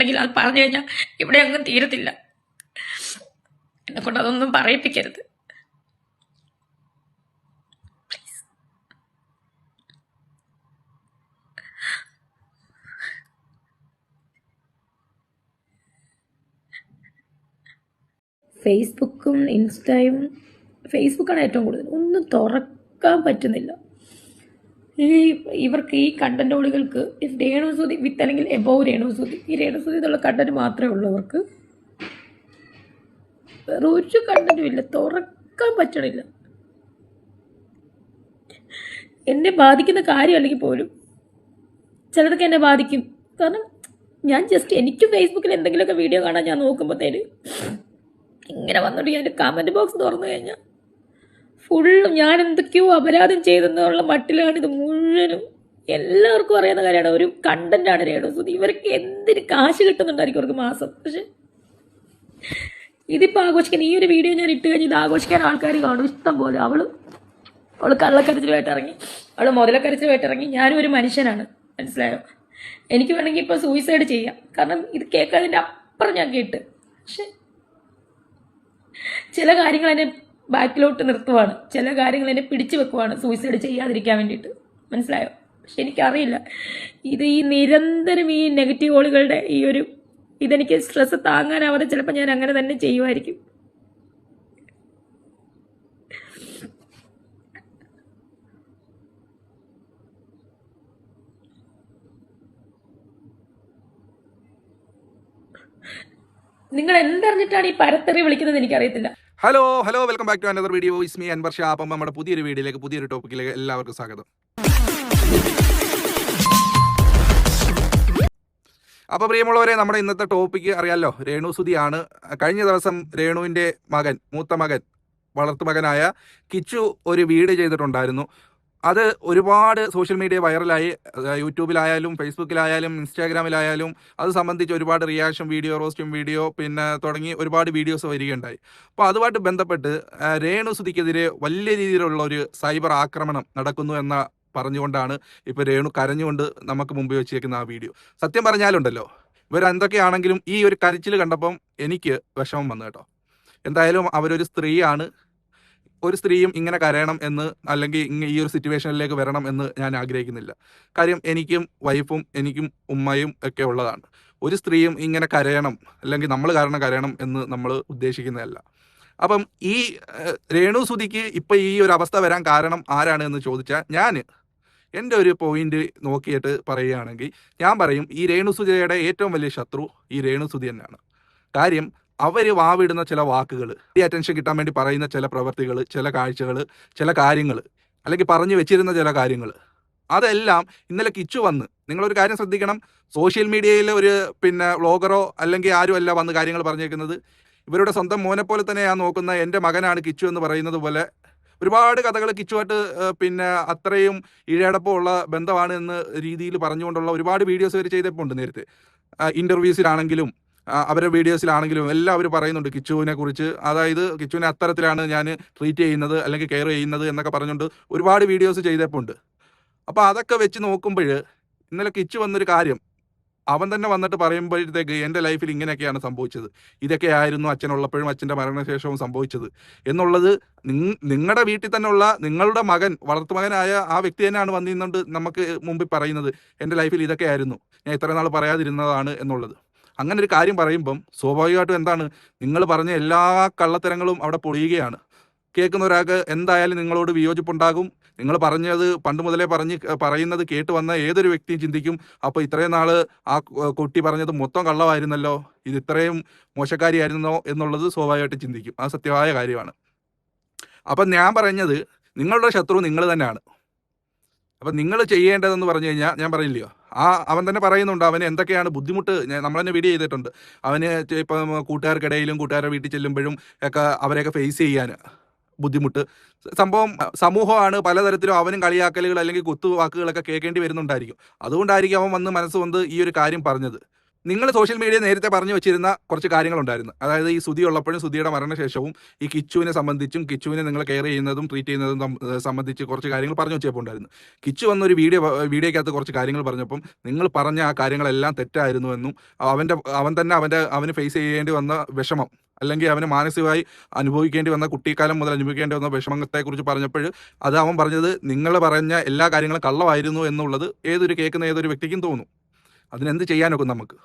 അല്ലെങ്കിൽ അത് പറഞ്ഞു കഴിഞ്ഞാൽ ഇവിടെ ഒന്നും തീരത്തില്ല. എന്നെക്കൊണ്ട് അതൊന്നും പറയിപ്പിക്കരുത്. ഫേസ്ബുക്കും ഇൻസ്റ്റയും, ഫേസ്ബുക്കാണ് ഏറ്റവും കൂടുതൽ. ഒന്നും തുറക്കാൻ പറ്റുന്നില്ല. ഇവർക്ക് ഈ കണ്ടന്റ് ഓളികൾക്ക് രേണുസുതി വിത്ത് അല്ലെങ്കിൽ എബോവ് രേണുസുതി, ഈ രേണുസുതി എന്നുള്ള കണ്ടന്റ് മാത്രമേ ഉള്ളൂ അവർക്ക്. വേറെ ഒരു കണ്ടന്റും ഇല്ല, തുറക്കാൻ പറ്റണില്ല. എന്നെ ബാധിക്കുന്ന കാര്യം അല്ലെങ്കിൽ പോലും ചിലതൊക്കെ എന്നെ ബാധിക്കും. കാരണം ഞാൻ ജസ്റ്റ് എനിക്ക് ഫേസ്ബുക്കിൽ എന്തെങ്കിലുമൊക്കെ വീഡിയോ കാണാൻ ഞാൻ നോക്കുമ്പോഴത്തേന് ഇങ്ങനെ വന്നിട്ട് ഞാൻ കമൻറ്റ് ബോക്സ് തുറന്നു കഴിഞ്ഞാൽ ഫുള്ളും ഞാൻ എന്തൊക്കെയോ അപരാധം ചെയ്തെന്നുള്ള മട്ടിലാണ് ഇത് മുഴുവനും. എല്ലാവർക്കും അറിയുന്ന കാര്യമാണ്, ഒരു കണ്ടന്റാണ് രേണുസുതി. ഇവർക്ക് എന്തിന് കാശ് കിട്ടുന്നുണ്ടായിരിക്കും അവർക്ക് മാസം. പക്ഷെ ഇതിപ്പോൾ ആഘോഷിക്കാൻ, ഈ ഒരു വീഡിയോ ഞാൻ ഇട്ട് കഴിഞ്ഞ് ഇത് ആഘോഷിക്കാൻ ആൾക്കാർ കാണും ഇഷ്ടം പോലെ. അവള് കള്ളക്കരച്ചിലുമായിട്ട് ഇറങ്ങി, അവള് മുതലക്കരച്ചിലുമായിട്ട് ഇറങ്ങി. ഞാനും ഒരു മനുഷ്യനാണ്, മനസ്സിലായോ? എനിക്ക് വേണമെങ്കിൽ ഇപ്പോൾ സൂയിസൈഡ് ചെയ്യാം, കാരണം ഇത് കേൾക്കാതിൻ്റെ അപ്പുറം ഞാൻ കേട്ട്. പക്ഷെ ചില കാര്യങ്ങൾ എന്നെ ബാക്കിലോട്ട് നിർത്തുവാണ്, ചില കാര്യങ്ങൾ എന്നെ പിടിച്ചു വെക്കുവാണ് സൂയിസൈഡ് ചെയ്യാതിരിക്കാൻ വേണ്ടിയിട്ട്, മനസ്സിലായോ? പക്ഷെ എനിക്കറിയില്ല, ഇത് ഈ നിരന്തരം ഈ നെഗറ്റീവ് ഓളുകളുടെ ഈ ഒരു ഇതെനിക്ക് സ്ട്രെസ് താങ്ങാനാവാതെ ചിലപ്പോൾ ഞാൻ അങ്ങനെ തന്നെ ചെയ്യുമായിരിക്കും. നിങ്ങൾ എന്തറിഞ്ഞിട്ടാണ് ഈ പരത്തെറി വിളിക്കുന്നത് എനിക്കറിയത്തില്ല. Hello welcome back to another video. Is me Anwar Shah. അപ്പം നമ്മുടെ പുതിയൊരു വീഡിയോയിലേക്ക്, പുതിയൊരു ടോപ്പിക്കിലേക്ക് എല്ലാവർക്കും സ്വാഗതം. അപ്പോൾ പ്രിയമുള്ളവരെ, നമ്മുടെ ഇന്നത്തെ ടോപ്പിക്ക് അറിയാമല്ലോ, രേണുസുതിയാണ്. കഴിഞ്ഞ ദിവസം രേണുവിൻ്റെ മകൻ, മൂത്ത മകൻ, വളർത്തുമകനായ കിച്ചു ഒരു വീഡിയോ ചെയ്തിട്ടുണ്ടായിരുന്നു. അത് ഒരുപാട് സോഷ്യൽ മീഡിയ വൈറലായി. യൂട്യൂബിലായാലും ഫേസ്ബുക്കിലായാലും ഇൻസ്റ്റാഗ്രാമിലായാലും അത് സംബന്ധിച്ച് ഒരുപാട് റിയാക്ഷൻ വീഡിയോ, റോസ്റ്റിംഗ് വീഡിയോ, പിന്നെ തുടങ്ങി ഒരുപാട് വീഡിയോസ് വരികയുണ്ടായി. അപ്പോൾ അതുമായിട്ട് ബന്ധപ്പെട്ട് രേണുസുതിക്കെതിരെ വലിയ രീതിയിലുള്ള ഒരു സൈബർ ആക്രമണം നടക്കുന്നു എന്ന പറഞ്ഞുകൊണ്ടാണ് ഇപ്പോൾ രേണു കരഞ്ഞുകൊണ്ട് നമുക്ക് മുമ്പ് വെച്ചേക്കുന്ന ആ വീഡിയോ. സത്യം പറഞ്ഞാലുണ്ടല്ലോ, ഇവരെന്തൊക്കെയാണെങ്കിലും ഈ ഒരു കരച്ചിൽ കണ്ടപ്പം എനിക്ക് വിഷമം വന്നു കേട്ടോ. എന്തായാലും അവരൊരു സ്ത്രീയാണ്. ഒരു സ്ത്രീയും ഇങ്ങനെ കരയണം എന്ന്, അല്ലെങ്കിൽ ഈ ഒരു സിറ്റുവേഷനിലേക്ക് വരണം എന്ന് ഞാൻ ആഗ്രഹിക്കുന്നില്ല. കാര്യം എനിക്കും വൈഫും എനിക്കും ഉമ്മയും ഒക്കെ ഉള്ളതാണ്. ഒരു സ്ത്രീയും ഇങ്ങനെ കരയണം, അല്ലെങ്കിൽ നമ്മൾ കാരണം കരയണം എന്ന് നമ്മൾ ഉദ്ദേശിക്കുന്നതല്ല. അപ്പം ഈ രേണുസുതിക്ക് ഇപ്പം ഈ ഒരു അവസ്ഥ വരാൻ കാരണം ആരാണ് എന്ന് ചോദിച്ചാൽ, ഞാൻ എൻ്റെ ഒരു പോയിന്റ് നോക്കിയിട്ട് പറയുകയാണെങ്കിൽ ഞാൻ പറയും, ഈ രേണുസുതിയുടെ ഏറ്റവും വലിയ ശത്രു ഈ രേണുസുതി തന്നെയാണ്. കാര്യം അവർ വാവിടുന്ന ചില വാക്കുകൾ, ഈ അറ്റൻഷൻ കിട്ടാൻ വേണ്ടി പറയുന്ന ചില പ്രവൃത്തികൾ, ചില കാഴ്ചകൾ, ചില കാര്യങ്ങൾ, അല്ലെങ്കിൽ പറഞ്ഞു വെച്ചിരുന്ന ചില കാര്യങ്ങൾ, അതെല്ലാം ഇന്നലെ കിച്ചു വന്ന്, നിങ്ങളൊരു കാര്യം ശ്രദ്ധിക്കണം, സോഷ്യൽ മീഡിയയിൽ ഒരു വ്ളോഗറോ അല്ലെങ്കിൽ ആരും അല്ല വന്ന് കാര്യങ്ങൾ പറഞ്ഞേക്കുന്നത്. ഇവരുടെ സ്വന്തം മോനെ പോലെ തന്നെ ഞാൻ നോക്കുന്ന എൻ്റെ മകനാണ് കിച്ചു എന്ന് പറയുന്നത് പോലെ ഒരുപാട് കഥകൾ കിച്ചുമായിട്ട് അത്രയും ഇഴയടപ്പമുള്ള ബന്ധമാണ് എന്ന രീതിയിൽ പറഞ്ഞുകൊണ്ടുള്ള ഒരുപാട് വീഡിയോസ് അവർ ചെയ്തപ്പോൾ ഉണ്ട്. നേരത്തെ ഇൻ്റർവ്യൂസിലാണെങ്കിലും അവരുടെ വീഡിയോസിലാണെങ്കിലും എല്ലാം അവർ പറയുന്നുണ്ട് കിച്ചുവിനെ കുറിച്ച്. അതായത് കിച്ചുവിനെ അത്തരത്തിലാണ് ഞാൻ ട്രീറ്റ് ചെയ്യുന്നത് അല്ലെങ്കിൽ കെയർ ചെയ്യുന്നത് എന്നൊക്കെ പറഞ്ഞുകൊണ്ട് ഒരുപാട് വീഡിയോസ് ചെയ്തപ്പോൾ ഉണ്ട്. അപ്പോൾ അതൊക്കെ വെച്ച് നോക്കുമ്പോൾ ഇന്നലെ കിച്ചു വന്നൊരു കാര്യം അവൻ തന്നെ വന്നിട്ട് പറയുമ്പോഴത്തേക്ക്, എൻ്റെ ലൈഫിൽ ഇങ്ങനെയൊക്കെയാണ് സംഭവിച്ചത്, ഇതൊക്കെയായിരുന്നു അച്ഛനുള്ളപ്പോഴും അച്ഛൻ്റെ മരണശേഷവും സംഭവിച്ചത് എന്നുള്ളത് നിങ്ങളുടെ വീട്ടിൽ തന്നെ ഉള്ള നിങ്ങളുടെ മകൻ, വളർത്തുമകനായ ആ വ്യക്തി തന്നെയാണ് വന്നിരുന്നുകൊണ്ട് നമുക്ക് മുമ്പിൽ പറയുന്നത്, എൻ്റെ ലൈഫിൽ ഇതൊക്കെയായിരുന്നു, ഞാൻ ഇത്ര നാൾ പറയാതിരുന്നതാണ് എന്നുള്ളത്. അങ്ങനെ ഒരു കാര്യം പറയുമ്പം സ്വാഭാവികമായിട്ടും എന്താണ്, നിങ്ങൾ പറഞ്ഞ എല്ലാ കള്ളത്തരങ്ങളും അവിടെ പൊളിയുകയാണ്. കേൾക്കുന്ന ഒരാൾക്ക് എന്തായാലും നിങ്ങളോട് വിയോജിപ്പുണ്ടാകും. നിങ്ങൾ പറഞ്ഞത് പണ്ട് മുതലേ പറയുന്നത് കേട്ട് വന്ന ഏതൊരു വ്യക്തിയും ചിന്തിക്കും, അപ്പോൾ ഇത്രയും നാൾ ആ കുട്ടി പറഞ്ഞത് മൊത്തം കള്ളമായിരുന്നല്ലോ, ഇത് ഇത്രയും മോശക്കാരിയായിരുന്നോ എന്നുള്ളത് സ്വാഭാവികമായിട്ടും ചിന്തിക്കും. അത് സത്യമായ കാര്യമാണ്. അപ്പം ഞാൻ പറഞ്ഞത്, നിങ്ങളുടെ ശത്രു നിങ്ങൾ തന്നെയാണ്. അപ്പം നിങ്ങൾ ചെയ്യേണ്ടതെന്ന് പറഞ്ഞു കഴിഞ്ഞാൽ, ഞാൻ പറയില്ലയോ, അവൻ തന്നെ പറയുന്നുണ്ട് അവന് എന്തൊക്കെയാണ് ബുദ്ധിമുട്ട്. നമ്മളെന്നെ വീഡിയോ ചെയ്തിട്ടുണ്ട്. അവന് ഇപ്പം കൂട്ടുകാർക്കിടയിലും കൂട്ടുകാരുടെ വീട്ടിൽ ചെല്ലുമ്പോഴും ഒക്കെ അവരെയൊക്കെ ഫേസ് ചെയ്യാൻ ബുദ്ധിമുട്ട്. സംഭവം സമൂഹമാണ്, പലതരത്തിലും അവനും കളിയാക്കലുകൾ അല്ലെങ്കിൽ കുത്തുവാക്കുകളൊക്കെ കേൾക്കേണ്ടി വരുന്നുണ്ടായിരിക്കും. അതുകൊണ്ടായിരിക്കും അവൻ വന്ന് മനസ്സ് കൊണ്ട് ഈ ഒരു കാര്യം പറഞ്ഞത്. നിങ്ങൾ സോഷ്യൽ മീഡിയ നേരത്തെ പറഞ്ഞു വെച്ചിരുന്ന കുറച്ച് കാര്യങ്ങളുണ്ടായിരുന്നു. അതായത് ഈ സുധി ഉള്ളപ്പോഴും സുധിയുടെ മരണശേഷവും ഈ കിച്ചുവിനെ സംബന്ധിച്ചും കിച്ചുവിനെ നിങ്ങൾ കെയർ ചെയ്യുന്നതും ട്രീറ്റ് ചെയ്യുന്നതും സംബന്ധിച്ച് കുറച്ച് കാര്യങ്ങൾ പറഞ്ഞു വെച്ചപ്പോൾ ഉണ്ടായിരുന്നു. കിച്ചു വന്നൊരു വീഡിയോക്കകത്ത് കുറച്ച് കാര്യങ്ങൾ പറഞ്ഞപ്പം നിങ്ങൾ പറഞ്ഞ ആ കാര്യങ്ങളെല്ലാം തെറ്റായിരുന്നുവെന്നും അവൻ തന്നെ അവന് ഫേസ് ചെയ്യേണ്ടി വന്ന വിഷമം അല്ലെങ്കിൽ അവന് മാനസികമായി അനുഭവിക്കേണ്ടി വന്ന കുട്ടിക്കാലം മുതൽ അനുഭവിക്കേണ്ടി വന്ന വിഷമത്തെക്കുറിച്ച് പറഞ്ഞപ്പോൾ അത് അവൻ പറഞ്ഞത് നിങ്ങൾ പറഞ്ഞ എല്ലാ കാര്യങ്ങളും കള്ളമായിരുന്നു എന്നുള്ളത് കേൾക്കുന്ന ഏതൊരു വ്യക്തിക്കും തോന്നും. അതിനെന്ത് ചെയ്യാനൊക്കെ നമുക്ക്.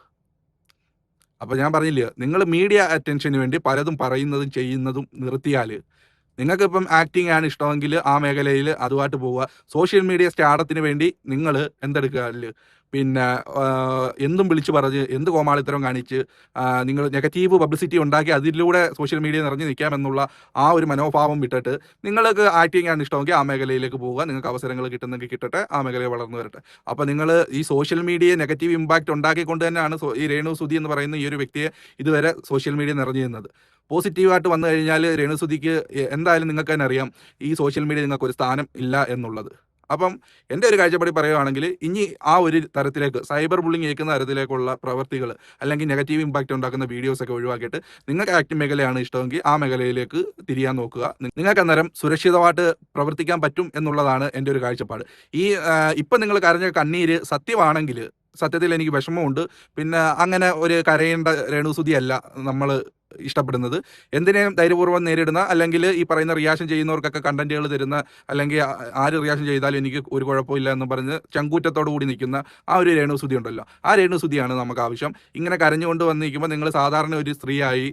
അപ്പോൾ ഞാൻ പറഞ്ഞില്ല, നിങ്ങൾ മീഡിയ അറ്റൻഷന് വേണ്ടി പലതും പറയുന്നതും ചെയ്യുന്നതും നിർത്തിയാൽ, നിങ്ങൾക്കിപ്പം ആക്ടിങ് ആണ് ഇഷ്ടമെങ്കിൽ ആ മേഖലയിൽ അതുമായിട്ട് പോവുക. സോഷ്യൽ മീഡിയ സ്റ്റാർഡത്തിന് വേണ്ടി നിങ്ങൾ എന്തെടുക്കുക, പിന്നെ എന്തും വിളിച്ച് പറഞ്ഞ് എന്ത് കോമാളിത്തരം കാണിച്ച് നിങ്ങൾ നെഗറ്റീവ് പബ്ലിസിറ്റി ഉണ്ടാക്കി അതിലൂടെ സോഷ്യൽ മീഡിയ നിറഞ്ഞു നിൽക്കാമെന്നുള്ള ആ ഒരു മനോഭാവം വിട്ടിട്ട് നിങ്ങൾക്ക് ആക്ടിങ് ആണ് ഇഷ്ടമെങ്കിൽ ആ മേഖലയിലേക്ക് പോവുക. നിങ്ങൾക്ക് അവസരങ്ങൾ കിട്ടുന്നെങ്കിൽ കിട്ടട്ടെ, ആ മേഖലയിൽ വളർന്നു വരട്ടെ. അപ്പോൾ നിങ്ങൾ ഈ സോഷ്യൽ മീഡിയ നെഗറ്റീവ് ഇമ്പാക്റ്റ് ഉണ്ടാക്കിക്കൊണ്ട് തന്നെയാണ് ഈ രേണു സുധി എന്ന് പറയുന്ന ഈ ഒരു വ്യക്തിയെ ഇതുവരെ സോഷ്യൽ മീഡിയ നിറഞ്ഞു നിന്നത്. പോസിറ്റീവായിട്ട് വന്നു കഴിഞ്ഞാൽ രേണുസുധിക്ക് എന്തായാലും നിങ്ങൾക്ക് തന്നെ അറിയാം ഈ സോഷ്യൽ മീഡിയ നിങ്ങൾക്ക് ഒരു സ്ഥാനം ഇല്ല എന്നുള്ളത്. അപ്പം എൻ്റെ ഒരു കാഴ്ചപ്പാടി പറയുകയാണെങ്കിൽ ഇനി ആ ഒരു തരത്തിലേക്ക് സൈബർ ബുള്ളിങ് ഏൽക്കുന്ന തരത്തിലേക്കുള്ള പ്രവർത്തികൾ അല്ലെങ്കിൽ നെഗറ്റീവ് ഇമ്പാക്റ്റ് ഉണ്ടാക്കുന്ന വീഡിയോസൊക്കെ ഒഴിവാക്കിയിട്ട് നിങ്ങൾക്ക് ആക്ടിങ് മേഖലയാണ് ഇഷ്ടമെങ്കിൽ ആ മേഖലയിലേക്ക് തിരിയാൻ നോക്കുക. നിങ്ങൾക്ക് അന്നേരം സുരക്ഷിതമായിട്ട് പ്രവർത്തിക്കാൻ പറ്റും എന്നുള്ളതാണ് എൻ്റെ ഒരു കാഴ്ചപ്പാട്. ഇപ്പം നിങ്ങൾ കരഞ്ഞ കണ്ണീര് സത്യമാണെങ്കിൽ സത്യത്തിൽ എനിക്ക് വിഷമമുണ്ട്. പിന്നെ അങ്ങനെ ഒരു കരയേണ്ട രേണുസുധി അല്ല നമ്മൾ ഇഷ്ടപ്പെടുന്നത്. എന്തിനേയും ധൈര്യപൂർവ്വം നേരിടുന്ന, അല്ലെങ്കിൽ ഈ പറയുന്ന റിയാക്ഷൻ ചെയ്യുന്നവർക്കൊക്കെ കണ്ടന്റുകൾ തരുന്ന, അല്ലെങ്കിൽ ആര് റിയാക്ഷൻ ചെയ്താലും എനിക്ക് ഒരു കുഴപ്പമില്ല എന്ന് പറഞ്ഞ് ചങ്കൂറ്റത്തോടു കൂടി നിൽക്കുന്ന ആ ഒരു രേണുസുധി ഉണ്ടല്ലോ, ആ രേണുസുധിയാണ് നമുക്ക് ആവശ്യം. ഇങ്ങനെ കരഞ്ഞുകൊണ്ട് വന്നിരിക്കുമ്പോൾ നിങ്ങൾ സാധാരണ ഒരു സ്ത്രീയായി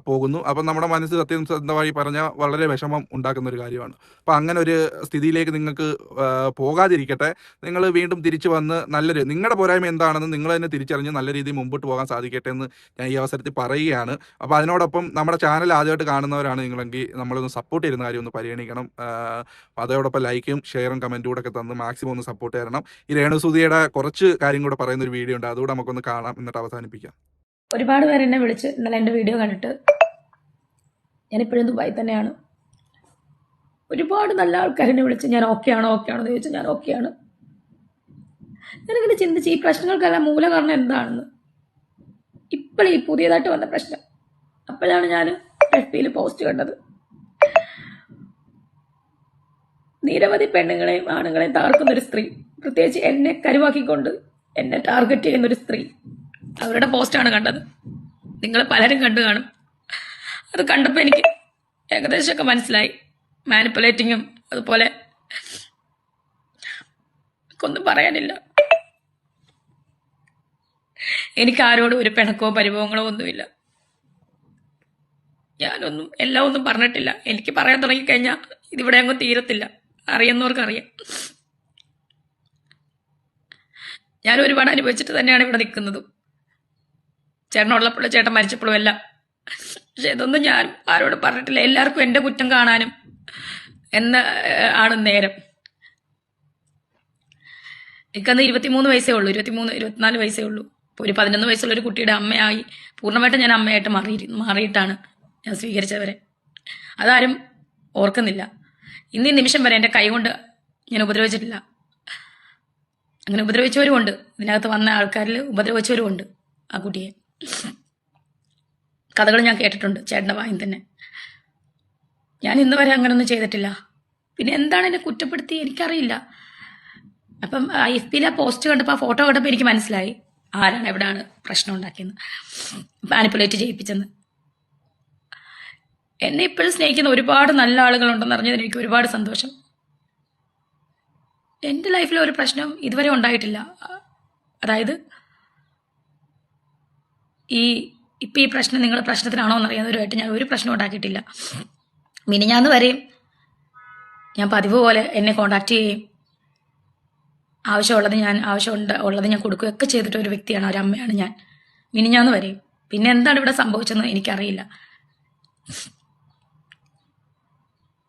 പോകുന്നു. അപ്പം നമ്മുടെ മനസ്സ് സത്യസന്ധമായി പറഞ്ഞാൽ വളരെ വിഷമം ഉണ്ടാക്കുന്ന ഒരു കാര്യമാണ്. അപ്പം അങ്ങനെ ഒരു സ്ഥിതിയിലേക്ക് നിങ്ങൾക്ക് പോകാതിരിക്കട്ടെ. നിങ്ങൾ വീണ്ടും തിരിച്ചു വന്ന് നിങ്ങളുടെ പോരായ്മ എന്താണെന്ന് നിങ്ങൾ തന്നെ തിരിച്ചറിഞ്ഞ് നല്ല രീതിയിൽ മുമ്പോട്ട് പോകാൻ സാധിക്കട്ടെ എന്ന് ഞാൻ ഈ അവസരത്തിൽ പറയുകയാണ്. അപ്പോൾ അതിനോടൊപ്പം നമ്മുടെ ചാനൽ ആദ്യമായിട്ട് കാണുന്നവരാണ് നിങ്ങളെങ്കിൽ നമ്മളൊന്ന് സപ്പോർട്ട് ചെയ്യുന്ന കാര്യം ഒന്ന് പരിഗണിക്കണം. അതോടൊപ്പം ലൈക്കും ഷെയറും കമൻറ്റും കൂടെ ഒക്കെ തന്ന് മാക്സിമം ഒന്ന് സപ്പോർട്ട് തരണം. ഈ രേണുസുധിയുടെ കുറച്ച് കാര്യം കൂടെ പറയുന്ന ഒരു വീഡിയോ ഉണ്ട്, അതുകൂടെ നമുക്കൊന്ന് കാണാം, എന്നിട്ട് അവസാനിപ്പിക്കാം. ഒരുപാട് പേര് എന്നെ വിളിച്ച് ഇന്നലെ എൻ്റെ വീഡിയോ കണ്ടിട്ട്, ഞാനിപ്പോഴും ദുബായി തന്നെയാണ്, ഒരുപാട് നല്ല ആൾക്കാരെന്നെ വിളിച്ച് ഞാൻ ഓക്കെ ആണോ എന്ന് ചോദിച്ചാൽ ഞാൻ ഓക്കെയാണ്. ഞാനിങ്ങനെ ചിന്തിച്ച് ഈ പ്രശ്നങ്ങൾക്കെല്ലാം മൂല കാരണം എന്താണെന്ന്. ഇപ്പോൾ ഈ പുതിയതായിട്ട് വന്ന പ്രശ്നം, അപ്പോഴാണ് ഞാൻ FB പോസ്റ്റ് കണ്ടത്. നിരവധി പെണ്ണുങ്ങളെയും ആണുങ്ങളെയും തകർക്കുന്നൊരു സ്ത്രീ, പ്രത്യേകിച്ച് എന്നെ കരുവാക്കിക്കൊണ്ട് എന്നെ ടാർഗറ്റ് ചെയ്യുന്നൊരു സ്ത്രീ, അവരുടെ പോസ്റ്റാണ് കണ്ടത്. നിങ്ങൾ പലരും കണ്ടു കാണും. അത് കണ്ടപ്പോൾ എനിക്ക് ഏകദേശമൊക്കെ മനസ്സിലായി. മാനിപ്പുലേറ്റിങ്ങും അതുപോലെ ഒന്നും പറയാനില്ല. എനിക്ക് ആരോടും ഒരു പിണക്കോ പരിഭവങ്ങളോ ഒന്നുമില്ല. എല്ലാം ഒന്നും പറഞ്ഞിട്ടില്ല. എനിക്ക് പറയാൻ തുടങ്ങിക്കഴിഞ്ഞാൽ ഇതിവിടെ അങ്ങ് തീരത്തില്ല. അറിയുന്നവർക്കറിയാം. ഞാൻ ഒരുപാട് അനുഭവിച്ചിട്ട് തന്നെയാണ് ഇവിടെ നിൽക്കുന്നതും, ചേട്ടനുള്ളപ്പോഴും ചേട്ടൻ മരിച്ചപ്പോഴും എല്ലാം. പക്ഷെ ഇതൊന്നും ഞാൻ ആരോടും പറഞ്ഞിട്ടില്ല. എല്ലാവർക്കും എൻ്റെ കുറ്റം കാണാനും ആണ് നേരം. എനിക്കന്ന് 23 വയസ്സേ ഉള്ളൂ, 24 വയസ്സേ ഉള്ളൂ. ഇപ്പോൾ ഒരു 11 വയസ്സുള്ള ഒരു കുട്ടിയുടെ അമ്മയായി പൂർണ്ണമായിട്ടും ഞാൻ അമ്മയായിട്ട് മാറിയിട്ടാണ് ഞാൻ സ്വീകരിച്ചവരെ. അതാരും ഓർക്കുന്നില്ല. ഇന്നീ നിമിഷം വരെ എൻ്റെ കൈ കൊണ്ട് ഞാൻ ഉപദ്രവിച്ചിട്ടില്ല. അങ്ങനെ ഉപദ്രവിച്ചവരുമുണ്ട്, ഇതിനകത്ത് വന്ന ആൾക്കാരിൽ ഉപദ്രവിച്ചവരുമുണ്ട് ആ കുട്ടിയെ. കഥകൾ ഞാൻ കേട്ടിട്ടുണ്ട് ചേട്ടൻ്റെ വായും തന്നെ. ഞാൻ ഇന്ന് വരെ അങ്ങനെയൊന്നും ചെയ്തിട്ടില്ല. പിന്നെ എന്താണ് എന്നെ കുറ്റപ്പെടുത്തി എനിക്കറിയില്ല. അപ്പം FB പോസ്റ്റ് കണ്ടപ്പോൾ, ആ ഫോട്ടോ കണ്ടപ്പോൾ എനിക്ക് മനസ്സിലായി ആരാണ് എവിടെയാണ് പ്രശ്നം ഉണ്ടാക്കിയെന്ന്, മാനിപ്പുലേറ്റ് ചെയ്യിപ്പിച്ചെന്ന്. എന്നെ ഇപ്പോഴും സ്നേഹിക്കുന്ന ഒരുപാട് നല്ല ആളുകളുണ്ടെന്ന് അറിഞ്ഞതിന് എനിക്ക് ഒരുപാട് സന്തോഷം. എൻ്റെ ലൈഫിൽ ഒരു പ്രശ്നം ഇതുവരെ ഉണ്ടായിട്ടില്ല. അതായത് ഇപ്പം ഈ പ്രശ്നം നിങ്ങൾ പ്രശ്നത്തിനാണോ എന്നറിയാവുന്നവരുമായിട്ട് ഞാൻ ഒരു പ്രശ്നം ഉണ്ടാക്കിയിട്ടില്ല. മിനിഞ്ഞാന്ന് വരെയും ഞാൻ പതിവ് പോലെ എന്നെ കോണ്ടാക്ട് ചെയ്യുകയും ആവശ്യമുള്ളത് ഞാൻ കൊടുക്കുകയൊക്കെ ചെയ്തിട്ട് ഒരു വ്യക്തിയാണ്, ഒരു അമ്മയാണ് ഞാൻ മിനിഞ്ഞാന്ന് വരെയും. പിന്നെ എന്താണ് ഇവിടെ സംഭവിച്ചതെന്ന് എനിക്കറിയില്ല.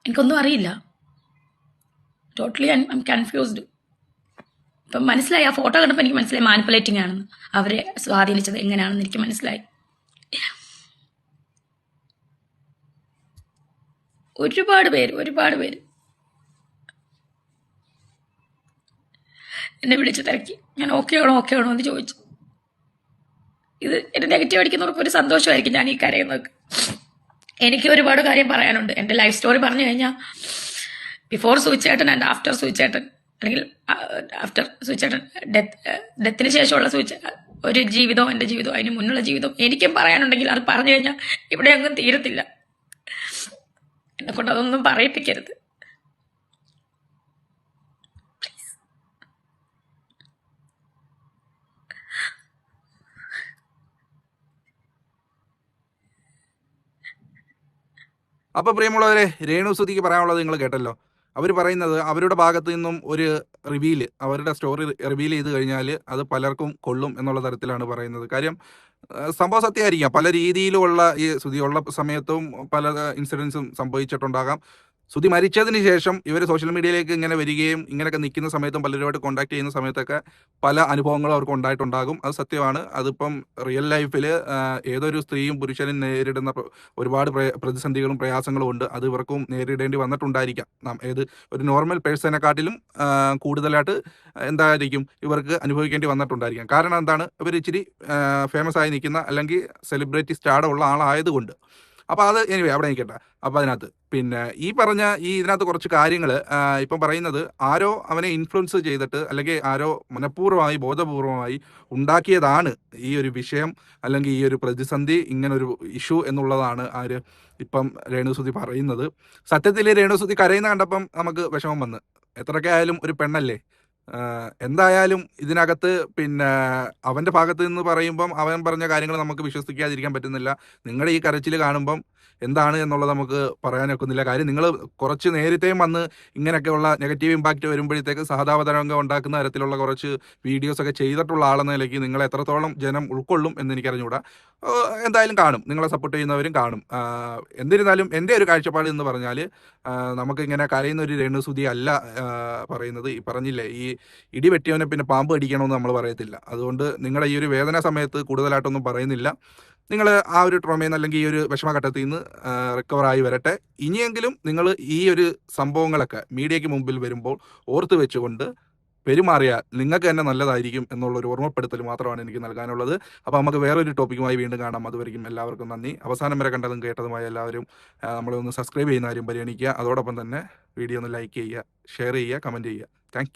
എനിക്കൊന്നും അറിയില്ല. Totally I M confused. ഇപ്പം മനസ്സിലായി, ആ ഫോട്ടോ കണ്ടപ്പോൾ എനിക്ക് മനസ്സിലായി മാനിപ്പുലേറ്റിംഗ് ആണെന്ന്. അവരെ സ്വാധീനിച്ചത് എങ്ങനെയാണെന്ന് എനിക്ക് മനസ്സിലായി. ഒരുപാട് പേര് എന്നെ വിളിച്ച് തിരക്കി. ഞാൻ ഓക്കെ ആണോ എന്ന് ചോദിച്ചു. ഇത് എൻ്റെ നെഗറ്റീവ് അടിക്കുന്നവർക്ക് ഒരു സന്തോഷമായിരിക്കും ഞാൻ ഈ കരയുന്നത്. എനിക്ക് ഒരുപാട് കാര്യം പറയാനുണ്ട്. എൻ്റെ ലൈഫ് സ്റ്റോറി പറഞ്ഞു കഴിഞ്ഞാൽ ബിഫോർ സൂയിച്ചേട്ടൻ ആൻഡ് ആഫ്റ്റർ സൂയിച്ചേട്ടൻ, അല്ലെങ്കിൽ ആഫ്റ്റർ സൂയിച്ചേട്ടൻ ഡെത്തിന് ശേഷമുള്ള ഒരു ജീവിതവും എൻ്റെ ജീവിതവും അതിന് മുന്നുള്ള ജീവിതവും എനിക്കും പറയാനുണ്ടെങ്കിൽ അത് പറഞ്ഞു കഴിഞ്ഞാൽ ഇവിടെ അങ്ങും തീരത്തില്ല. എന്നെക്കൊണ്ട് അതൊന്നും പറയിപ്പിക്കരുത്. അപ്പോൾ പ്രിയമുള്ളവരെ, രേണുസുതിക്ക് പറയാനുള്ളത് നിങ്ങൾ കേട്ടല്ലോ. അവർ പറയുന്നത് അവരുടെ ഭാഗത്തു നിന്നും ഒരു അവരുടെ സ്റ്റോറി റിവീൽ ചെയ്ത് കഴിഞ്ഞാൽ അത് പലർക്കും കൊള്ളും എന്നുള്ള തരത്തിലാണ് പറയുന്നത്. കാര്യം സംഭവം സത്യമായിരിക്കാം. പല രീതിയിലുള്ള ഈ സുധി ഉള്ള സമയത്തും പല ഇൻസിഡൻസും സംഭവിച്ചിട്ടുണ്ടാകാം. സുധി മരിച്ചതിന് ശേഷം ഇവർ സോഷ്യൽ മീഡിയയിലേക്ക് ഇങ്ങനെ വരികയും ഇങ്ങനെയൊക്കെ നിൽക്കുന്ന സമയത്തും പലരുമായിട്ട് കോൺടാക്ട് ചെയ്യുന്ന സമയത്തൊക്കെ പല അനുഭവങ്ങളും അവർക്ക് ഉണ്ടായിട്ടുണ്ടാകും. അത് സത്യമാണ്. അതിപ്പം റിയൽ ലൈഫിൽ ഏതൊരു സ്ത്രീയും പുരുഷനും നേരിടുന്ന ഒരുപാട് പ്രതിസന്ധികളും പ്രയാസങ്ങളും ഉണ്ട്. അത് ഇവർക്കും നേരിടേണ്ടി വന്നിട്ടുണ്ടായിരിക്കാം. ഒരു നോർമൽ പേഴ്സണെക്കാട്ടിലും കൂടുതലായിട്ട് എന്തായിരിക്കും ഇവർക്ക് അനുഭവിക്കേണ്ടി വന്നിട്ടുണ്ടായിരിക്കാം. കാരണം എന്താണ്, ഇവർ ഇച്ചിരി ഫേമസ് ആയി നിൽക്കുന്ന അല്ലെങ്കിൽ സെലിബ്രിറ്റി സ്റ്റാർഡ് ഉള്ള ആളായതുകൊണ്ട്. അപ്പോൾ അത് അവിടെ നിൽക്കട്ടെ. അപ്പോൾ അതിനകത്ത് പിന്നെ ഇതിനകത്ത് കുറച്ച് കാര്യങ്ങൾ ഇപ്പം പറയുന്നത്, ആരോ അവനെ ഇൻഫ്ലുവൻസ് ചെയ്തിട്ട് അല്ലെങ്കിൽ ആരോ മനഃപൂർവ്വമായി ബോധപൂർവമായി ഉണ്ടാക്കിയതാണ് ഈ ഒരു വിഷയം അല്ലെങ്കിൽ ഈ ഒരു പ്രതിസന്ധി, ഇങ്ങനൊരു ഇഷ്യൂ എന്നുള്ളതാണ് ഇപ്പം രേണുസുതി പറയുന്നത്. സത്യത്തിൽ രേണുസുതി കരയുന്ന കണ്ടപ്പം നമുക്ക് വിഷമം വന്ന്. എത്രയൊക്കെ ആയാലും ഒരു പെണ്ണല്ലേ. എന്തായാലും ഇതിനകത്ത് പിന്നെ അവൻ്റെ ഭാഗത്ത് നിന്ന് പറയുമ്പം അവൻ പറഞ്ഞ കാര്യങ്ങൾ നമുക്ക് വിശ്വസിക്കാതിരിക്കാൻ പറ്റുന്നില്ല. നിങ്ങളുടെ ഈ കരച്ചിൽ കാണുമ്പം എന്താണ് എന്നുള്ളത് നമുക്ക് പറയാനൊക്കുന്നില്ല. കാര്യം നിങ്ങൾ കുറച്ച് നേരത്തെയും വന്ന് ഇങ്ങനെയൊക്കെയുള്ള നെഗറ്റീവ് ഇമ്പാക്റ്റ് വരുമ്പോഴത്തേക്ക് സഹതാപതരംഗം ഉണ്ടാക്കുന്ന തരത്തിലുള്ള കുറച്ച് വീഡിയോസൊക്കെ ചെയ്തിട്ടുള്ള ആളെന്ന നിലയ്ക്ക് നിങ്ങൾ എത്രത്തോളം ജനം ഉൾക്കൊള്ളും എന്ന് എനിക്കറിഞ്ഞുകൂടാ. എന്തായാലും കാണും, നിങ്ങളെ സപ്പോർട്ട് ചെയ്യുന്നവരും കാണും. എന്നിരുന്നാലും എൻ്റെ ഒരു കാഴ്ചപ്പാട് എന്ന് പറഞ്ഞാൽ, നമുക്ക് ഇങ്ങനെ കരയുന്ന ഒരു രേണുസുതി അല്ല പറയുന്നത്. ഈ പറഞ്ഞില്ലേ, ഈ ഇടി വെട്ടിയവനെ പിന്നെ പാമ്പ് അടിക്കണമെന്ന് നമ്മൾ പറയത്തില്ല. അതുകൊണ്ട് നിങ്ങളുടെ ഈ ഒരു വേദന സമയത്ത് കൂടുതലായിട്ടൊന്നും പറയുന്നില്ല. നിങ്ങൾ ആ ഒരു ട്രോമയിൽ നിന്ന് അല്ലെങ്കിൽ ഈ ഒരു വിഷമഘട്ടത്തിൽ നിന്ന് റിക്കവറായി വരട്ടെ. ഇനിയെങ്കിലും നിങ്ങൾ ഈ ഒരു സംഭവങ്ങളൊക്കെ മീഡിയയ്ക്ക് മുമ്പിൽ വരുമ്പോൾ ഓർത്ത് വെച്ചുകൊണ്ട് പെരുമാറിയാൽ നിങ്ങൾക്ക് തന്നെ നല്ലതായിരിക്കും എന്നുള്ളൊരു ഓർമ്മപ്പെടുത്തൽ മാത്രമാണ് എനിക്ക് നൽകാനുള്ളത്. അപ്പോൾ നമുക്ക് വേറൊരു ടോപ്പിക്കുമായി വീണ്ടും കാണാം. അതുവരെയും എല്ലാവർക്കും നന്ദി. അവസാനം വരെ കണ്ടതും കേട്ടതുമായ എല്ലാവരും നമ്മളെ ഒന്ന് സബ്സ്ക്രൈബ് ചെയ്യുന്ന കാര്യം പരിഗണിക്കുക. അതോടൊപ്പം തന്നെ വീഡിയോ ഒന്ന് ലൈക്ക് ചെയ്യുക, ഷെയർ ചെയ്യുക, കമൻറ്റ് ചെയ്യുക. താങ്ക്